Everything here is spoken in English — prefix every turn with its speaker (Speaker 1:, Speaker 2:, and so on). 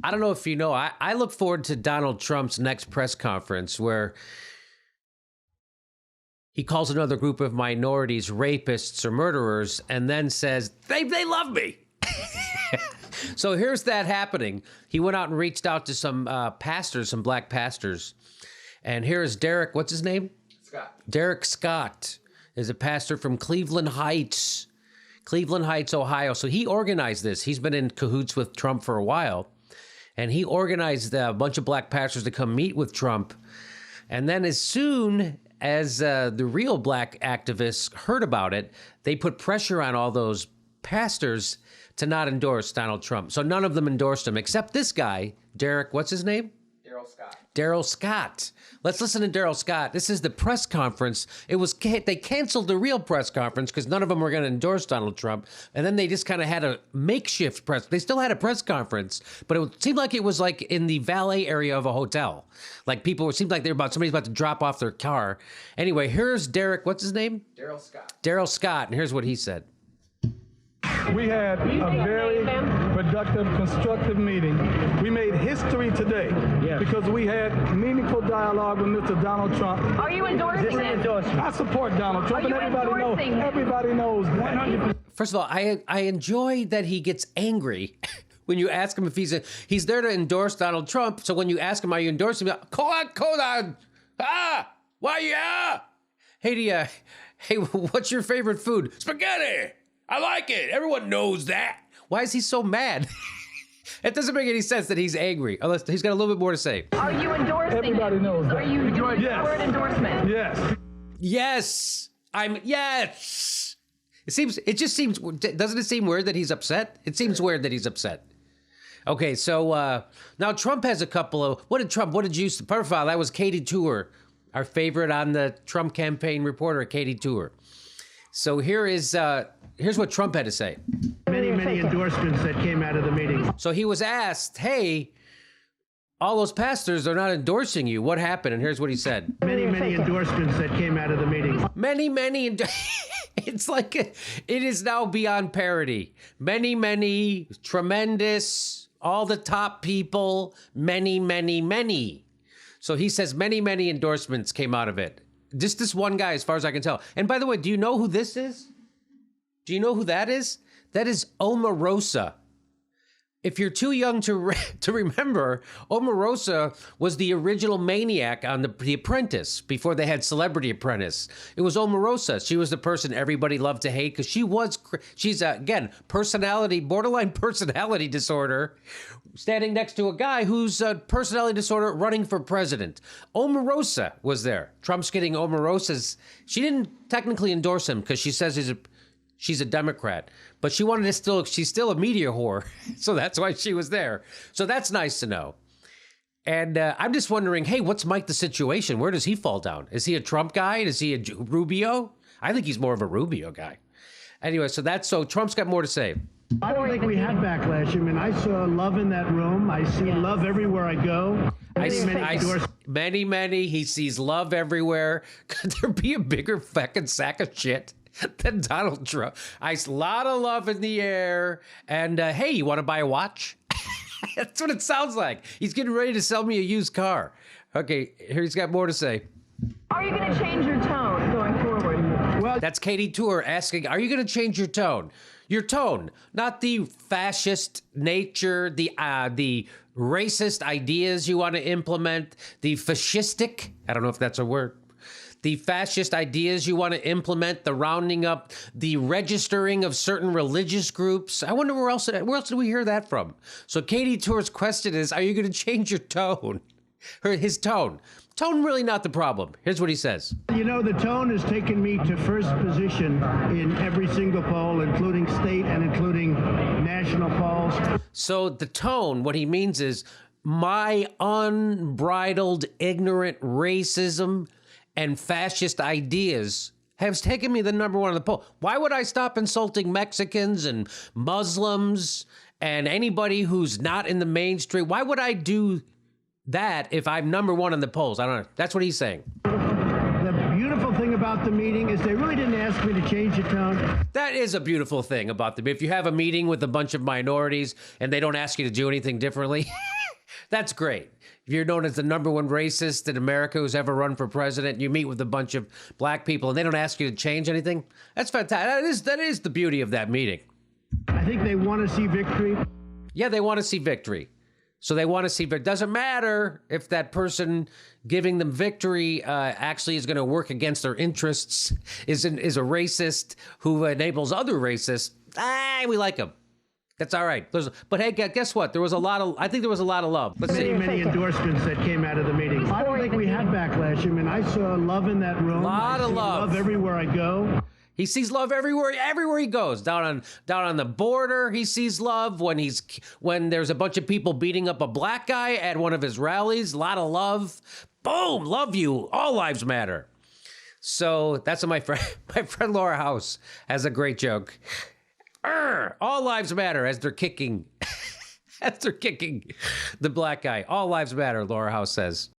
Speaker 1: I don't know if you know, I look forward to Donald Trump's next press conference where he calls another group of minorities rapists or murderers and then says, they love me. So here's that happening. He went out and reached out to some pastors, some black pastors. And here's Derek, what's his name?
Speaker 2: Scott.
Speaker 1: Derek Scott is a pastor from Cleveland Heights, Ohio. So he organized this. He's been in cahoots with Trump for a while. And he organized a bunch of black pastors to come meet with Trump. And then as soon as the real black activists heard about it, they put pressure on all those pastors to not endorse Donald Trump. So none of them endorsed him, except this guy, Derek, what's his name? Darrell Scott. Let's listen to Darrell Scott. This is the press conference. They canceled the real press conference because none of them were going to endorse Donald Trump. And then they just kind of had a makeshift press. They still had a press conference, but it seemed like it was like in the valet area of a hotel. Like it seemed like somebody's about to drop off their car. Anyway, here's Derek. What's his name?
Speaker 2: Darrell Scott.
Speaker 1: Darrell Scott. And here's what he said.
Speaker 3: We had a very productive, constructive meeting. We made history today because we had meaningful dialogue with Mr. Donald Trump.
Speaker 4: Are you endorsing it?
Speaker 3: I support Donald Trump, and everybody knows 100%.
Speaker 1: First of all, I enjoy that he gets angry when you ask him if he's there to endorse Donald Trump. So when you ask him, are you endorsing him? Hold on. Why yeah? Hey, what's your favorite food? Spaghetti. I like it. Everyone knows that. Why is he so mad? It doesn't make any sense that he's angry. Unless he's got a little bit more to say.
Speaker 4: Are you endorsing
Speaker 3: Everybody
Speaker 4: it?
Speaker 3: knows that.
Speaker 4: Are you doing the word endorsement?
Speaker 3: Yes.
Speaker 1: Yes. Yes. Doesn't it seem weird that he's upset? It seems weird that he's upset. Okay, so now Trump has a couple of, what did you, profile? That was Katie Tour, our favorite on the Trump campaign reporter, Katie Tour. So here's what Trump had to say.
Speaker 5: Many endorsements that came out of the meeting.
Speaker 1: So he was asked, hey, all those pastors are not endorsing you. What happened? And here's what he said.
Speaker 5: Many endorsements that came out of the meeting.
Speaker 1: Many. It's like it is now beyond parody. Many, tremendous, all the top people, many. So he says many endorsements came out of it. Just this one guy, as far as I can tell. And by the way, do you know who this is? Do you know who that is? That is Omarosa. If you're too young to remember, Omarosa was the original maniac on the Apprentice before they had Celebrity Apprentice. It was Omarosa. She was the person everybody loved to hate because she's again, borderline personality disorder, standing next to a guy who's a personality disorder running for president. Omarosa was there. Trump's getting Omarosa's. She didn't technically endorse him because she says she's a Democrat, but she's still a media whore. So that's why she was there. So that's nice to know. And I'm just wondering, hey, what's Mike the Situation? Where does he fall down? Is he a Trump guy? Is he a Rubio? I think he's more of a Rubio guy. Anyway, so Trump's got more to say.
Speaker 5: I don't think we had backlash. I mean, I saw love in that room. I see love everywhere I go.
Speaker 1: Many. He sees love everywhere. Could there be a bigger fucking sack of shit than Donald Trump? A lot of love in the air. And hey, you want to buy a watch? That's what it sounds like. He's getting ready to sell me a used car. Okay, here he's got more to say.
Speaker 4: Are you going to change your tone going forward?
Speaker 1: Well, that's Katie Tour asking, are you going to change your tone? Your tone, not the fascist nature, the racist ideas you want to implement, the fascistic, I don't know if that's a word, the fascist ideas you want to implement, the rounding up, the registering of certain religious groups. I wonder where else did we hear that from? So Katie Tour's question is, are you going to change your tone? His tone. Tone really not the problem. Here's what he says.
Speaker 5: You know, the tone has taken me to first position in every single poll, including state and including national polls.
Speaker 1: So the tone, what he means is my unbridled, ignorant racism and fascist ideas has taken me the number one on the poll. Why would I stop insulting Mexicans and Muslims and anybody who's not in the mainstream? Why would I do that if I'm number one in the polls? I don't know. That's what he's saying.
Speaker 5: The beautiful thing about about the meeting is they really didn't ask me to change the tone.
Speaker 1: That is a beautiful thing about them. If you have a meeting with a bunch of minorities and they don't ask you to do anything differently, that's great. If you're known as the number one racist in America who's ever run for president, you meet with a bunch of black people and they don't ask you to change anything, that's fantastic. That is the beauty of that meeting.
Speaker 5: I think they want to see victory.
Speaker 1: Yeah, they want to see victory. So they want to see, but it doesn't matter if that person giving them victory actually is going to work against their interests, is a racist who enables other racists. We like him. That's all right. But hey, guess what? I think there was a lot of love. Let's see.
Speaker 5: Many endorsements that came out of the meeting. I don't think we had backlash. I mean, I saw love in that room.
Speaker 1: A lot of love.
Speaker 5: Love everywhere I go.
Speaker 1: He sees love everywhere he goes. Down on the border, he sees love. When there's a bunch of people beating up a black guy at one of his rallies, a lot of love. Boom, love you. All lives matter. So that's what my friend Laura House has a great joke. All lives matter as they're kicking the black guy. All lives matter, Laura House says.